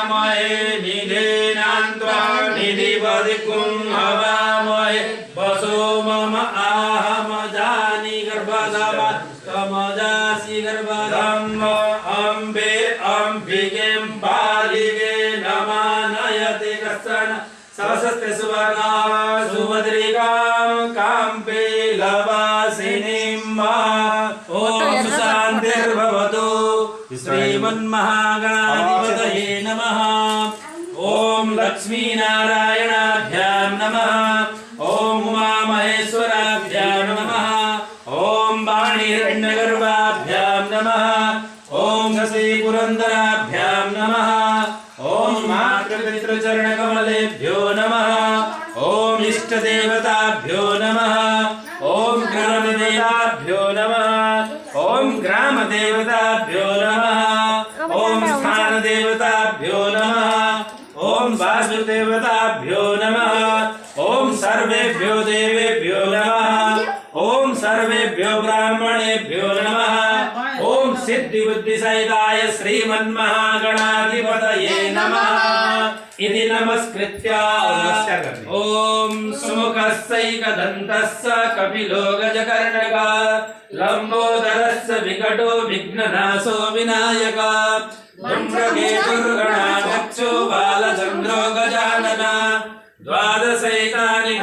महे निधेनान्त्वा निधिपदिकुं हवामहे वसो मम आहमजानि गर्भधाम तमजासि गर्भधाम अम्बे अम्बिकें बालिके नमानयति कश्चन सहस्रस्ते सुवर्णा सुभद्रिकां काम्पे लवासिनीं ॐ सुशान्तिर्भवतु श्रीमन्महागणाधिपतये नमः। ॐ लक्ष्मीनारायणाभ्यां नमः। ॐ उमामहेश्वराभ्यां नमः। ॐ वाणीहिरण्यगर्भाभ्यां नमः। ॐ शशिपुरन्दराभ्यां नमः। ॐ मातृपितृचरणकमलेभ्यो नमः। ॐ इष्टदेवताभ्यो नमः। ॐ ग्रामदेवताभ्यो नमः। ॐ ग्रामदेवताभ्यो नमः। ॐ स्थानदेवताभ्यो नमः। ॐ वासुदेवताभ्यो नमः। ॐ सर्वेभ्यो देवेभ्यो नमः। ॐ सर्वेभ्यो ब्राह्मणेभ्यो नमः। ॐ सिद्धिबुद्धिसहिताय श्रीमन्महागणाधिपतये नमः। इति नमस्कृत्य ॐ सुमुखस्यैकदन्तस्य कपिलो गजकर्णकः लम्बोदरस्य विकटो विघ्ननाशो विनायकः धूम्रकेतुर्गणाध्यक्षो बालचन्द्रो गजाननः द्वादशैतानि